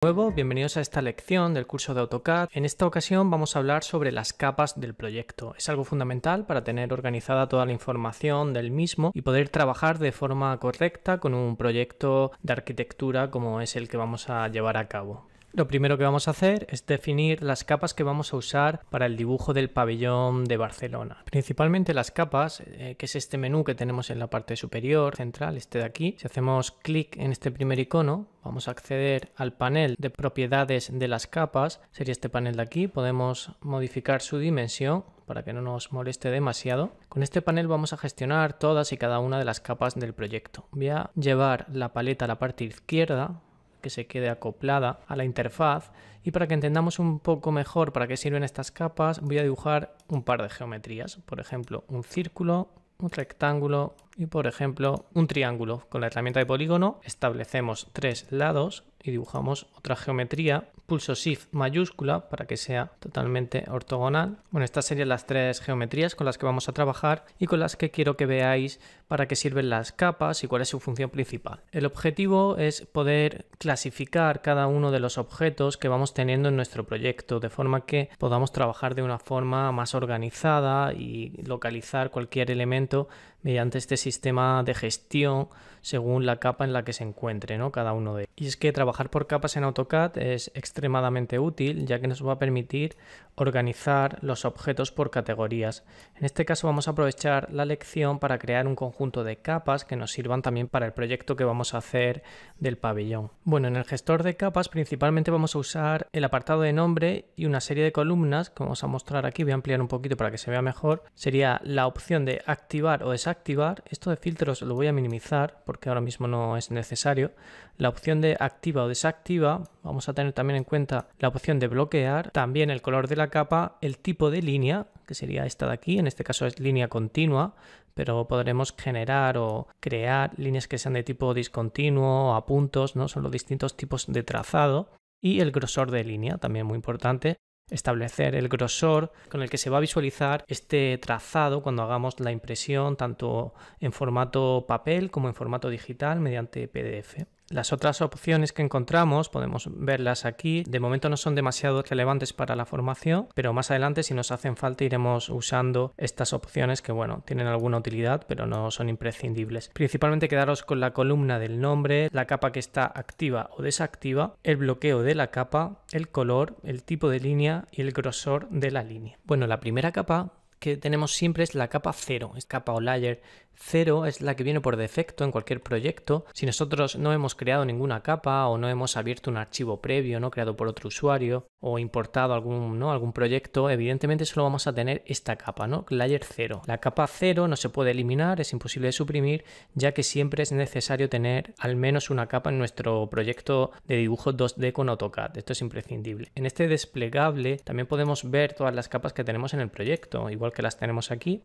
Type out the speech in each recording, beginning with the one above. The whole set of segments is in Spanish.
Nuevo, bienvenidos a esta lección del curso de AutoCAD. En esta ocasión vamos a hablar sobre las capas del proyecto. Es algo fundamental para tener organizada toda la información del mismo y poder trabajar de forma correcta con un proyecto de arquitectura como es el que vamos a llevar a cabo. Lo primero que vamos a hacer es definir las capas que vamos a usar para el dibujo del pabellón de Barcelona. Principalmente las capas, que es este menú que tenemos en la parte superior central, este de aquí. Si hacemos clic en este primer icono, vamos a acceder al panel de propiedades de las capas. Sería este panel de aquí. Podemos modificar su dimensión para que no nos moleste demasiado. Con este panel vamos a gestionar todas y cada una de las capas del proyecto. Voy a llevar la paleta a la parte izquierda, que se quede acoplada a la interfaz, y para que entendamos un poco mejor para qué sirven estas capas voy a dibujar un par de geometrías, por ejemplo un círculo, un rectángulo y por ejemplo un triángulo. Con la herramienta de polígono establecemos tres lados y dibujamos otra geometría. Pulso Shift mayúscula para que sea totalmente ortogonal. Bueno, estas serían las tres geometrías con las que vamos a trabajar y con las que quiero que veáis para qué sirven las capas y cuál es su función principal. El objetivo es poder clasificar cada uno de los objetos que vamos teniendo en nuestro proyecto, de forma que podamos trabajar de una forma más organizada y localizar cualquier elemento mediante este sistema de gestión según la capa en la que se encuentre, ¿no? Cada uno de ellos. Y es que trabajar por capas en AutoCAD es extremadamente útil, ya que nos va a permitir organizar los objetos por categorías. En este caso vamos a aprovechar la lección para crear un conjunto de capas que nos sirvan también para el proyecto que vamos a hacer del pabellón. Bueno, en el gestor de capas principalmente vamos a usar el apartado de nombre y una serie de columnas que vamos a mostrar aquí. Voy a ampliar un poquito para que se vea mejor. Sería la opción de activar o desactivar. Esto de filtros lo voy a minimizar porque ahora mismo no es necesario. La opción de activa o desactiva. Vamos a tener también en cuenta la opción de bloquear, también el color de la capa, el tipo de línea, que sería esta de aquí, en este caso es línea continua, pero podremos generar o crear líneas que sean de tipo discontinuo, a puntos, ¿no? Son los distintos tipos de trazado. Y el grosor de línea, también muy importante. Establecer el grosor con el que se va a visualizar este trazado cuando hagamos la impresión tanto en formato papel como en formato digital mediante PDF. Las otras opciones que encontramos podemos verlas aquí. De momento no son demasiado relevantes para la formación, pero más adelante si nos hacen falta iremos usando estas opciones que bueno, tienen alguna utilidad pero no son imprescindibles. Principalmente quedaros con la columna del nombre, la capa que está activa o desactiva, el bloqueo de la capa, el color, el tipo de línea y el grosor de la línea. Bueno, la primera capa que tenemos siempre es la capa 0, es capa o layer 0, es la que viene por defecto en cualquier proyecto. Si nosotros no hemos creado ninguna capa o no hemos abierto un archivo previo, no creado por otro usuario o importado algún proyecto, evidentemente solo vamos a tener esta capa, ¿no? Layer 0. La capa 0 no se puede eliminar, es imposible de suprimir, ya que siempre es necesario tener al menos una capa en nuestro proyecto de dibujo 2D con AutoCAD. Esto es imprescindible. En este desplegable también podemos ver todas las capas que tenemos en el proyecto, igual que las tenemos aquí.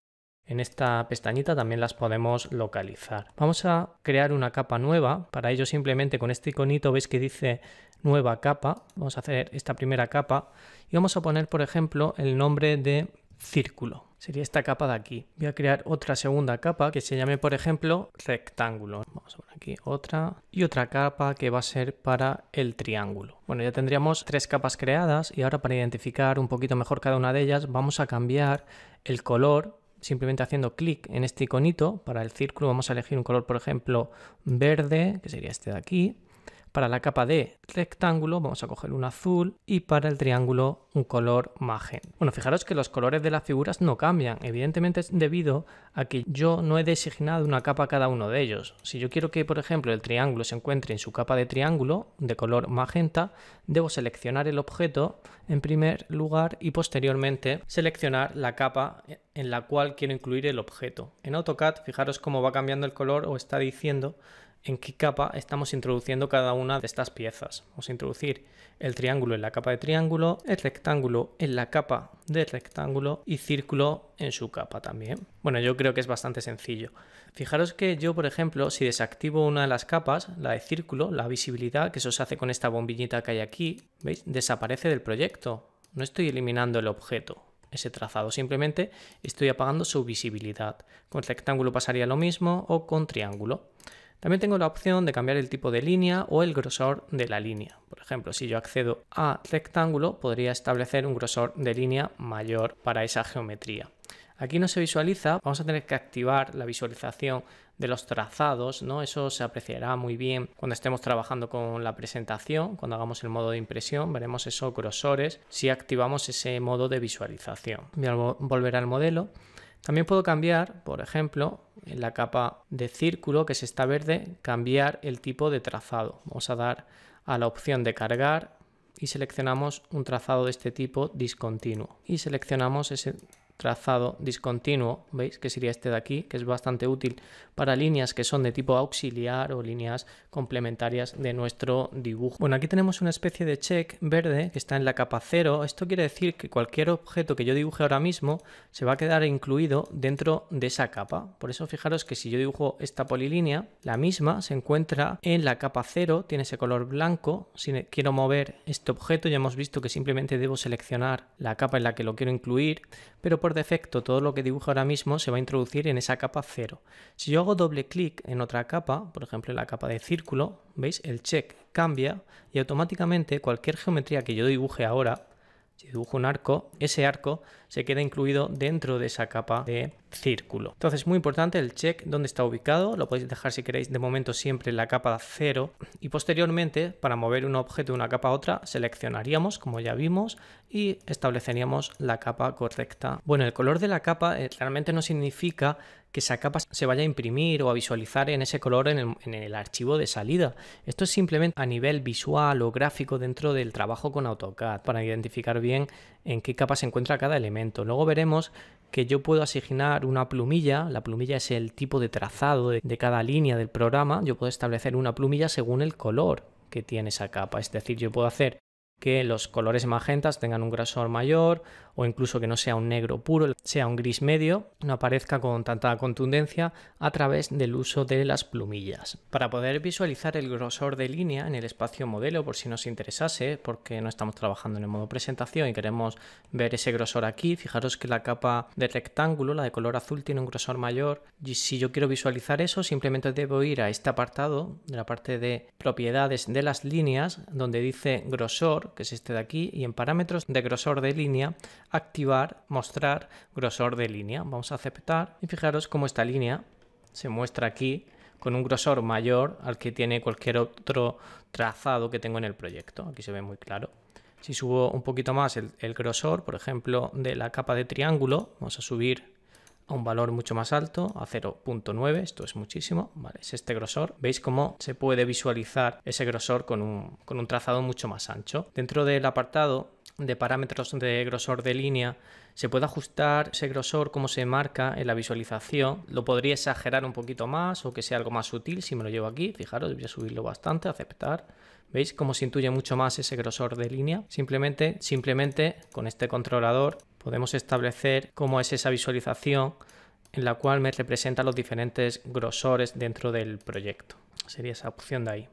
En esta pestañita también las podemos localizar. Vamos a crear una capa nueva. Para ello simplemente con este iconito veis que dice nueva capa. Vamos a hacer esta primera capa y vamos a poner por ejemplo el nombre de círculo. Sería esta capa de aquí. Voy a crear otra segunda capa que se llame por ejemplo rectángulo. Vamos a poner aquí otra y otra capa que va a ser para el triángulo. Bueno, ya tendríamos tres capas creadas y ahora para identificar un poquito mejor cada una de ellas vamos a cambiar el color. Simplemente haciendo clic en este iconito. Para el círculo vamos a elegir un color, por ejemplo, verde, que sería este de aquí. Para la capa de rectángulo vamos a coger un azul y para el triángulo un color magenta. Bueno, fijaros que los colores de las figuras no cambian. Evidentemente es debido a que yo no he designado una capa a cada uno de ellos. Si yo quiero que, por ejemplo, el triángulo se encuentre en su capa de triángulo de color magenta, debo seleccionar el objeto en primer lugar y posteriormente seleccionar la capa en la cual quiero incluir el objeto. En AutoCAD, fijaros cómo va cambiando el color o está diciendo en qué capa estamos introduciendo cada una de estas piezas. Vamos a introducir el triángulo en la capa de triángulo, el rectángulo en la capa de rectángulo y círculo en su capa también. Bueno, yo creo que es bastante sencillo. Fijaros que yo, por ejemplo, si desactivo una de las capas, la de círculo, la visibilidad, que eso se hace con esta bombillita que hay aquí, ¿veis? Desaparece del proyecto. No estoy eliminando el objeto, ese trazado, simplemente estoy apagando su visibilidad. Con rectángulo pasaría lo mismo o con triángulo. También tengo la opción de cambiar el tipo de línea o el grosor de la línea. Por ejemplo, si yo accedo a rectángulo, podría establecer un grosor de línea mayor para esa geometría. Aquí no se visualiza, vamos a tener que activar la visualización de los trazados, ¿no? Eso se apreciará muy bien cuando estemos trabajando con la presentación, cuando hagamos el modo de impresión, veremos esos grosores si activamos ese modo de visualización. Voy a volver al modelo. También puedo cambiar, por ejemplo, en la capa de círculo, que es esta verde, cambiar el tipo de trazado. Vamos a dar a la opción de cargar y seleccionamos un trazado de este tipo discontinuo. Y seleccionamos ese trazado discontinuo, ¿veis? Que sería este de aquí, que es bastante útil para líneas que son de tipo auxiliar o líneas complementarias de nuestro dibujo. Bueno, aquí tenemos una especie de check verde que está en la capa 0. Esto quiere decir que cualquier objeto que yo dibuje ahora mismo se va a quedar incluido dentro de esa capa. Por eso fijaros que si yo dibujo esta polilínea, la misma se encuentra en la capa 0, tiene ese color blanco. Si quiero mover este objeto, ya hemos visto que simplemente debo seleccionar la capa en la que lo quiero incluir, pero por defecto todo lo que dibujo ahora mismo se va a introducir en esa capa 0. Si yo hago doble clic en otra capa, por ejemplo en la capa de círculo, ¿veis? El check cambia y automáticamente cualquier geometría que yo dibuje ahora, si dibujo un arco, ese arco se queda incluido dentro de esa capa de círculo. Entonces, muy importante el check, dónde está ubicado, lo podéis dejar si queréis de momento siempre en la capa 0 y posteriormente para mover un objeto de una capa a otra seleccionaríamos, como ya vimos, y estableceríamos la capa correcta. Bueno, el color de la capa realmente no significa que esa capa se vaya a imprimir o a visualizar en ese color en el archivo de salida. Esto es simplemente a nivel visual o gráfico dentro del trabajo con AutoCAD para identificar bien en qué capa se encuentra cada elemento. Luego veremos que yo puedo asignar una plumilla. La plumilla es el tipo de trazado de cada línea del programa. Yo puedo establecer una plumilla según el color que tiene esa capa. Es decir, yo puedo hacer que los colores magentas tengan un grosor mayor o incluso que no sea un negro puro, sea un gris medio, no aparezca con tanta contundencia a través del uso de las plumillas. Para poder visualizar el grosor de línea en el espacio modelo, por si nos interesase, porque no estamos trabajando en el modo presentación y queremos ver ese grosor aquí, fijaros que la capa de rectángulo, la de color azul, tiene un grosor mayor y si yo quiero visualizar eso simplemente debo ir a este apartado de la parte de propiedades de las líneas donde dice grosor, que es este de aquí, y en parámetros de grosor de línea activar, mostrar grosor de línea. Vamos a aceptar y fijaros cómo esta línea se muestra aquí con un grosor mayor al que tiene cualquier otro trazado que tengo en el proyecto. Aquí se ve muy claro. Si subo un poquito más el grosor, por ejemplo, de la capa de triángulo, vamos a subir a un valor mucho más alto, a 0.9, esto es muchísimo, vale, es este grosor. Veis cómo se puede visualizar ese grosor con un trazado mucho más ancho. Dentro del apartado de parámetros de grosor de línea se puede ajustar ese grosor como se marca en la visualización. Lo podría exagerar un poquito más o que sea algo más sutil si me lo llevo aquí. Fijaros, voy a subirlo bastante, aceptar. ¿Veis cómo se intuye mucho más ese grosor de línea? Simplemente con este controlador podemos establecer cómo es esa visualización en la cual me representa los diferentes grosores dentro del proyecto. Sería esa opción de ahí.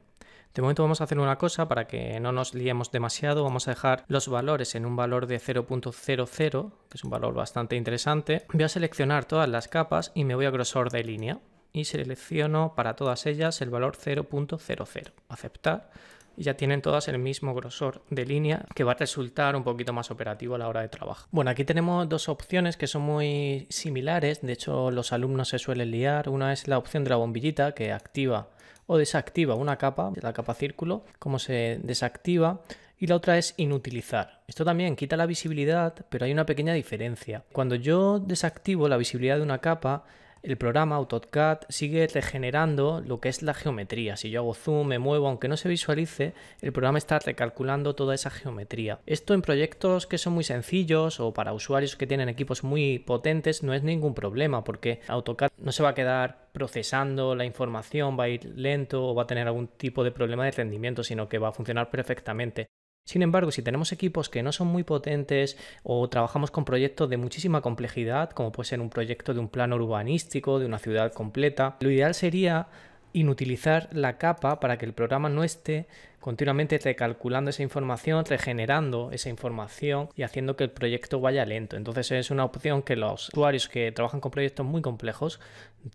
De momento vamos a hacer una cosa para que no nos liemos demasiado. Vamos a dejar los valores en un valor de 0.00, que es un valor bastante interesante. Voy a seleccionar todas las capas y me voy a grosor de línea. Y selecciono para todas ellas el valor 0.00. Aceptar. Y ya tienen todas el mismo grosor de línea que va a resultar un poquito más operativo a la hora de trabajo. Bueno, aquí tenemos dos opciones que son muy similares. De hecho, los alumnos se suelen liar. Una es la opción de la bombillita que activa o desactiva una capa, la capa círculo, cómo se desactiva, y la otra es inutilizar. Esto también quita la visibilidad, pero hay una pequeña diferencia. Cuando yo desactivo la visibilidad de una capa, el programa AutoCAD sigue regenerando lo que es la geometría. Si yo hago zoom, me muevo, aunque no se visualice, el programa está recalculando toda esa geometría. Esto en proyectos que son muy sencillos o para usuarios que tienen equipos muy potentes no es ningún problema, porque AutoCAD no se va a quedar procesando la información, va a ir lento o va a tener algún tipo de problema de rendimiento, sino que va a funcionar perfectamente. Sin embargo, si tenemos equipos que no son muy potentes o trabajamos con proyectos de muchísima complejidad, como puede ser un proyecto de un plano urbanístico, de una ciudad completa, lo ideal sería inutilizar la capa para que el programa no esté continuamente recalculando esa información, regenerando esa información y haciendo que el proyecto vaya lento. Entonces es una opción que los usuarios que trabajan con proyectos muy complejos,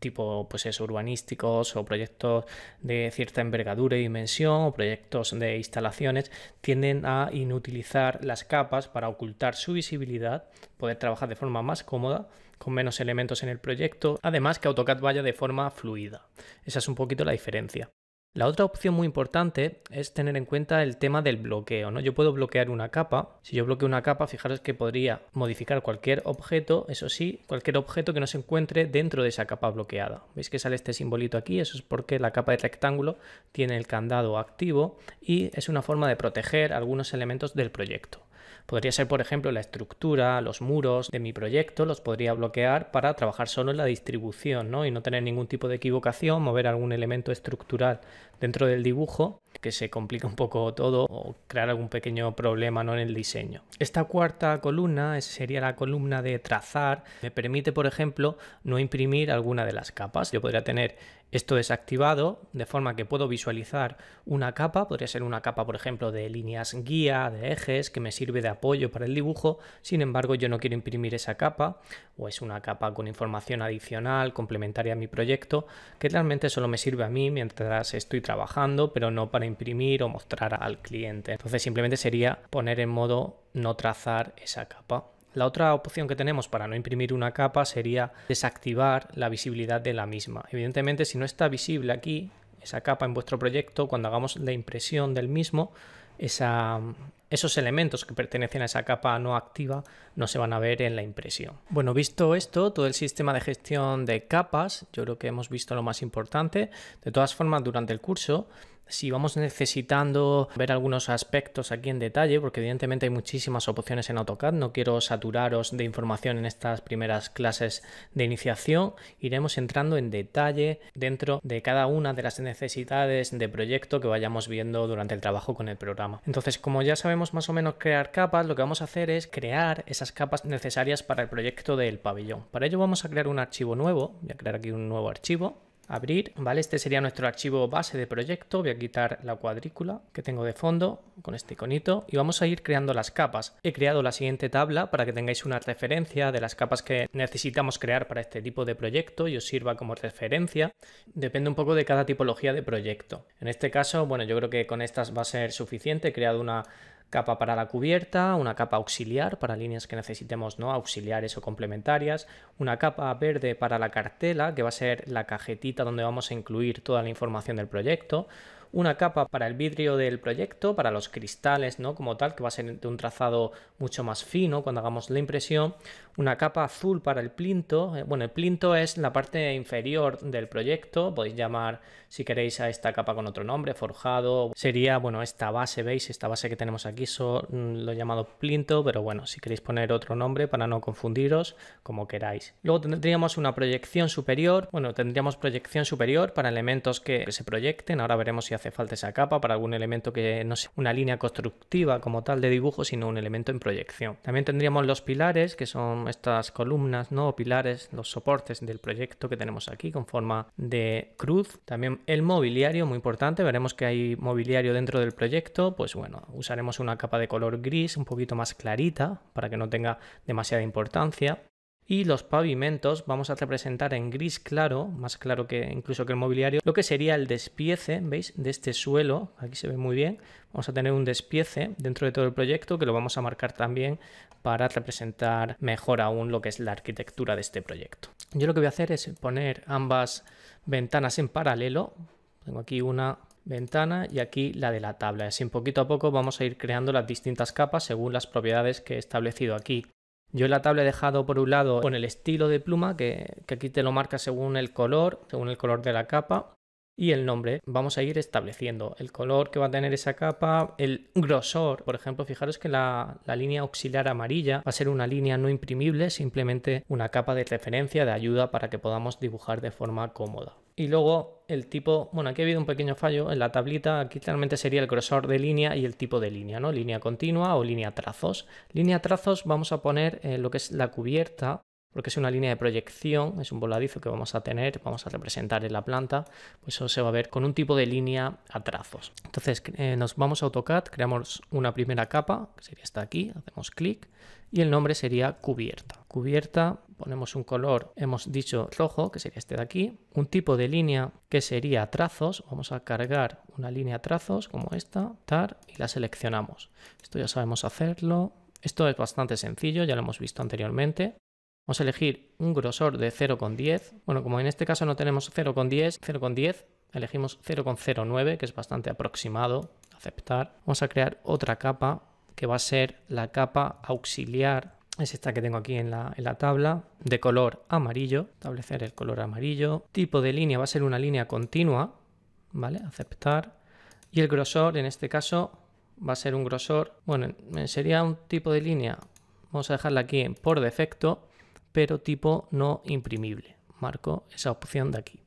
tipo pues eso, urbanísticos o proyectos de cierta envergadura y dimensión o proyectos de instalaciones, tienden a inutilizar las capas para ocultar su visibilidad, poder trabajar de forma más cómoda, con menos elementos en el proyecto, además que AutoCAD vaya de forma fluida. Esa es un poquito la diferencia. La otra opción muy importante es tener en cuenta el tema del bloqueo, ¿no? Yo puedo bloquear una capa. Si yo bloqueo una capa, fijaros que podría modificar cualquier objeto, eso sí, cualquier objeto que no se encuentre dentro de esa capa bloqueada. ¿Veis que sale este simbolito aquí? Eso es porque la capa de rectángulo tiene el candado activo y es una forma de proteger algunos elementos del proyecto. Podría ser, por ejemplo, la estructura, los muros de mi proyecto, los podría bloquear para trabajar solo en la distribución, ¿no? Y no tener ningún tipo de equivocación, mover algún elemento estructural dentro del dibujo que se complica un poco todo o crear algún pequeño problema, ¿no?, en el diseño. Esta cuarta columna sería la columna de trazar. Me permite, por ejemplo, no imprimir alguna de las capas. Yo podría tener esto desactivado de forma que puedo visualizar una capa. Podría ser una capa, por ejemplo, de líneas guía, de ejes, que me sirve de apoyo para el dibujo. Sin embargo, yo no quiero imprimir esa capa, o es una capa con información adicional, complementaria a mi proyecto, que realmente solo me sirve a mí mientras estoy trabajando, pero no para imprimir o mostrar al cliente. Entonces simplemente sería poner en modo no trazar esa capa. La otra opción que tenemos para no imprimir una capa sería desactivar la visibilidad de la misma. Evidentemente, si no está visible aquí esa capa en vuestro proyecto, cuando hagamos la impresión del mismo, esos elementos que pertenecen a esa capa no activa no se van a ver en la impresión. Bueno, visto esto, todo el sistema de gestión de capas, yo creo que hemos visto lo más importante. De todas formas, durante el curso, si vamos necesitando ver algunos aspectos aquí en detalle, porque evidentemente hay muchísimas opciones en AutoCAD, no quiero saturaros de información en estas primeras clases de iniciación, iremos entrando en detalle dentro de cada una de las necesidades de proyecto que vayamos viendo durante el trabajo con el programa. Entonces, como ya sabemos más o menos crear capas, lo que vamos a hacer es crear esas capas necesarias para el proyecto del pabellón. Para ello vamos a crear un archivo nuevo. Voy a crear aquí un nuevo archivo. Abrir, ¿vale? Este sería nuestro archivo base de proyecto. Voy a quitar la cuadrícula que tengo de fondo con este iconito y vamos a ir creando las capas. He creado la siguiente tabla para que tengáis una referencia de las capas que necesitamos crear para este tipo de proyecto y os sirva como referencia. Depende un poco de cada tipología de proyecto. En este caso, bueno, yo creo que con estas va a ser suficiente. He creado una capa para la cubierta, una capa auxiliar para líneas que necesitemos, ¿no?, auxiliares o complementarias, una capa verde para la cartela, que va a ser la cajetita donde vamos a incluir toda la información del proyecto, una capa para el vidrio del proyecto, para los cristales, ¿no?, como tal, que va a ser de un trazado mucho más fino cuando hagamos la impresión, una capa azul para el plinto. Bueno, el plinto es la parte inferior del proyecto, podéis llamar si queréis a esta capa con otro nombre, forjado, sería, bueno, esta base, ¿veis? Esta base que tenemos aquí lo he llamado plinto, pero bueno, si queréis poner otro nombre para no confundiros, como queráis. Luego tendríamos una proyección superior. Bueno, tendríamos proyección superior para elementos que se proyecten. Ahora veremos si hace falta esa capa para algún elemento que no sea una línea constructiva como tal de dibujo, sino un elemento en proyección. También tendríamos los pilares, que son estas columnas, ¿no?, o pilares, los soportes del proyecto que tenemos aquí con forma de cruz. También el mobiliario, muy importante. Veremos que hay mobiliario dentro del proyecto. Pues bueno, usaremos una capa de color gris un poquito más clarita para que no tenga demasiada importancia. Y los pavimentos vamos a representar en gris claro, más claro que incluso que el mobiliario, lo que sería el despiece, ¿veis?, de este suelo. Aquí se ve muy bien. Vamos a tener un despiece dentro de todo el proyecto que lo vamos a marcar también para representar mejor aún lo que es la arquitectura de este proyecto. Yo lo que voy a hacer es poner ambas ventanas en paralelo. Tengo aquí una ventana y aquí la de la tabla. Así, poquito a poco vamos a ir creando las distintas capas según las propiedades que he establecido aquí. Yo en la tabla he dejado por un lado con el estilo de pluma, que aquí te lo marca según el color de la capa, y el nombre. Vamos a ir estableciendo el color que va a tener esa capa, el grosor. Por ejemplo, fijaros que la línea auxiliar amarilla va a ser una línea no imprimible, simplemente una capa de referencia, de ayuda para que podamos dibujar de forma cómoda. Y luego el tipo, bueno, aquí ha habido un pequeño fallo en la tablita. Aquí claramente sería el grosor de línea y el tipo de línea, ¿no? Línea continua o línea trazos. Línea trazos vamos a poner lo que es la cubierta. porque es una línea de proyección, es un voladizo que vamos a tener, vamos a representar en la planta, pues eso se va a ver con un tipo de línea a trazos. Entonces nos vamos a AutoCAD, creamos una primera capa, que sería esta de aquí, hacemos clic y el nombre sería cubierta. Cubierta, ponemos un color, hemos dicho rojo, que sería este de aquí, un tipo de línea que sería trazos, vamos a cargar una línea a trazos como esta, y la seleccionamos. Esto ya sabemos hacerlo. Esto es bastante sencillo, ya lo hemos visto anteriormente. Vamos a elegir un grosor de 0,10. Bueno, como en este caso no tenemos 0,10, elegimos 0,09, que es bastante aproximado. Aceptar. Vamos a crear otra capa, que va a ser la capa auxiliar. Es esta que tengo aquí en la tabla, de color amarillo. Establecer el color amarillo. Tipo de línea va a ser una línea continua. ¿Vale? Aceptar. Y el grosor, en este caso, va a ser un grosor, bueno, sería un tipo de línea, vamos a dejarla aquí en por defecto, pero tipo no imprimible. Marco esa opción de aquí.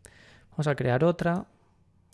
Vamos a crear otra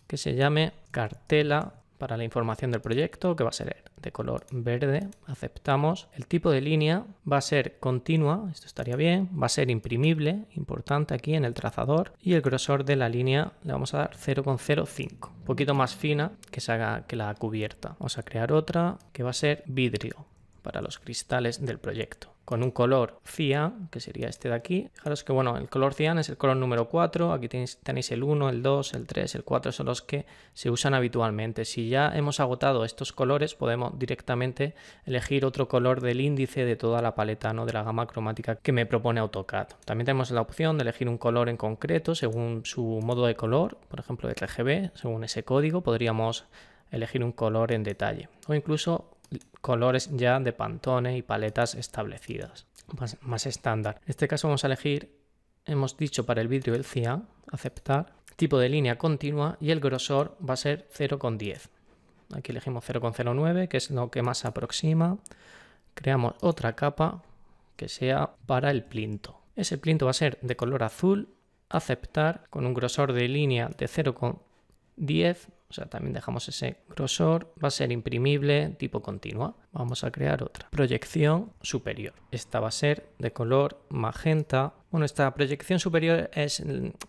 que se llame cartela para la información del proyecto, que va a ser de color verde. Aceptamos. El tipo de línea va a ser continua, esto estaría bien, va a ser imprimible, importante aquí en el trazador, y el grosor de la línea le vamos a dar 0,05, un poquito más fina que la cubierta. Vamos a crear otra que va a ser vidrio para los cristales del proyecto, con un color cian, que sería este de aquí. Fijaros que bueno, el color cian es el color número 4, aquí tenéis el 1, el 2, el 3, el 4, son los que se usan habitualmente. Si ya hemos agotado estos colores, podemos directamente elegir otro color del índice de toda la paleta, ¿no? De la gama cromática que me propone AutoCAD. También tenemos la opción de elegir un color en concreto según su modo de color, por ejemplo RGB, según ese código podríamos elegir un color en detalle, o incluso colores ya de Pantone y paletas establecidas, más estándar. En este caso vamos a elegir, hemos dicho para el vidrio el cian, aceptar, tipo de línea continua y el grosor va a ser 0,10. Aquí elegimos 0,09, que es lo que más se aproxima. Creamos otra capa que sea para el plinto. Ese plinto va a ser de color azul, aceptar, con un grosor de línea de 0,10. O sea, también dejamos ese grosor, va a ser imprimible, tipo continua. Vamos a crear otra. Proyección superior. Esta va a ser de color magenta. Bueno, esta proyección superior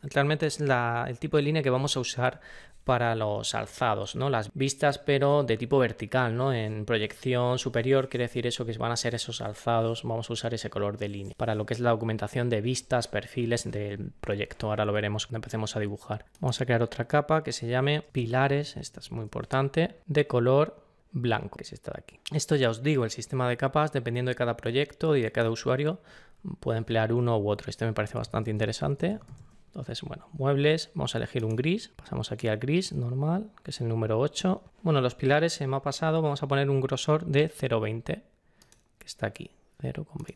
realmente es el tipo de línea que vamos a usar para los alzados, ¿no? Las vistas, pero de tipo vertical, ¿no? En proyección superior quiere decir eso, que van a ser esos alzados, vamos a usar ese color de línea para lo que es la documentación de vistas, perfiles del proyecto. Ahora lo veremos cuando empecemos a dibujar. Vamos a crear otra capa que se llame pilares, esta es muy importante, de color blanco, que es esta de aquí. Esto ya os digo, el sistema de capas, dependiendo de cada proyecto y de cada usuario, puede emplear uno u otro. Este me parece bastante interesante. Entonces, bueno, muebles, vamos a elegir un gris, pasamos aquí al gris normal, que es el número 8. Bueno, los pilares se me ha pasado, vamos a poner un grosor de 0,20, que está aquí, 0,20.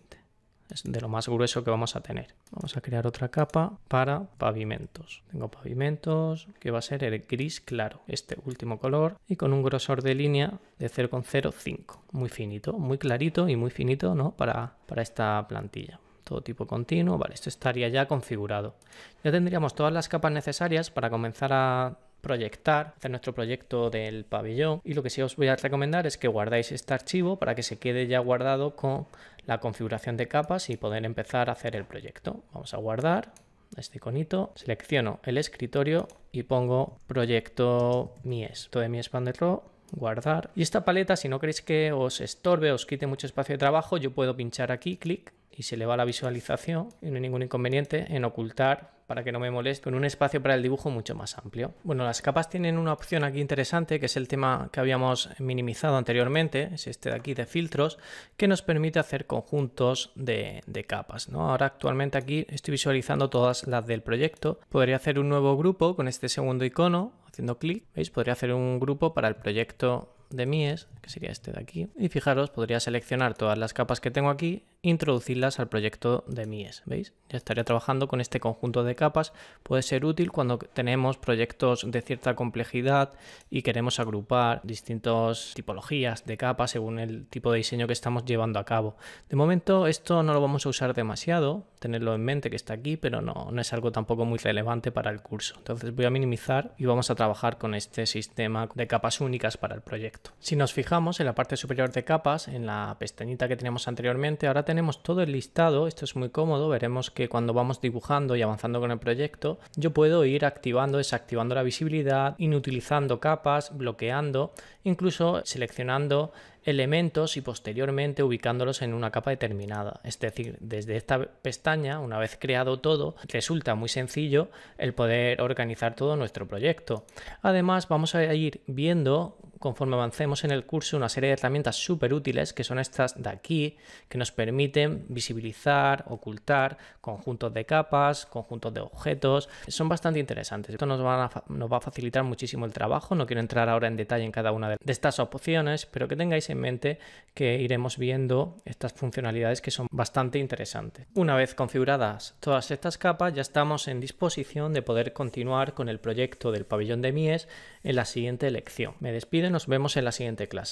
Es de lo más grueso que vamos a tener. Vamos a crear otra capa para pavimentos. Tengo pavimentos, que va a ser el gris claro, este último color, y con un grosor de línea de 0,05. Muy finito, muy clarito y muy finito, ¿no? Para esta plantilla. Todo tipo continuo, vale, esto estaría ya configurado. Ya tendríamos todas las capas necesarias para comenzar a proyectar, hacer nuestro proyecto del pabellón, y lo que sí os voy a recomendar es que guardáis este archivo para que se quede ya guardado con la configuración de capas y poder empezar a hacer el proyecto. Vamos a guardar este iconito, selecciono el escritorio y pongo proyecto Mies, todo de Mies van der Rohe, guardar. Y esta paleta, si no queréis que os estorbe, os quite mucho espacio de trabajo, yo puedo pinchar aquí, clic, y se le va la visualización y no hay ningún inconveniente en ocultar para que no me moleste, con un espacio para el dibujo mucho más amplio. Bueno, las capas tienen una opción aquí interesante, que es el tema que habíamos minimizado anteriormente, es este de aquí de filtros, que nos permite hacer conjuntos de capas, ¿no? Ahora actualmente aquí estoy visualizando todas las del proyecto. Podría hacer un nuevo grupo con este segundo icono, haciendo clic, ¿veis? Podría hacer un grupo para el proyecto de Mies, que sería este de aquí, y fijaros, podría seleccionar todas las capas que tengo aquí, introducirlas al proyecto de Mies, ¿veis? Ya estaría trabajando con este conjunto de capas. Puede ser útil cuando tenemos proyectos de cierta complejidad y queremos agrupar distintas tipologías de capas según el tipo de diseño que estamos llevando a cabo. De momento esto no lo vamos a usar demasiado, tenerlo en mente que está aquí, pero no es algo tampoco muy relevante para el curso. Entonces voy a minimizar y vamos a trabajar con este sistema de capas únicas para el proyecto. proyecto. Si nos fijamos en la parte superior de capas, en la pestañita que teníamos anteriormente, ahora tenemos todo el listado. Esto es muy cómodo. Veremos que cuando vamos dibujando y avanzando con el proyecto, yo puedo ir activando, desactivando la visibilidad, inutilizando capas, bloqueando, incluso seleccionando elementos y posteriormente ubicándolos en una capa determinada. Es decir, desde esta pestaña, una vez creado todo, resulta muy sencillo el poder organizar todo nuestro proyecto. Además, vamos a ir viendo, conforme avancemos en el curso, una serie de herramientas súper útiles que son estas de aquí, que nos permiten visibilizar, ocultar conjuntos de capas, conjuntos de objetos. Son bastante interesantes. Esto nos va a facilitar muchísimo el trabajo. No quiero entrar ahora en detalle en cada una de estas opciones, pero que tengáis en mente que iremos viendo estas funcionalidades que son bastante interesantes. Una vez configuradas todas estas capas, ya estamos en disposición de poder continuar con el proyecto del pabellón de Mies en la siguiente lección. Me despido y nos vemos en la siguiente clase.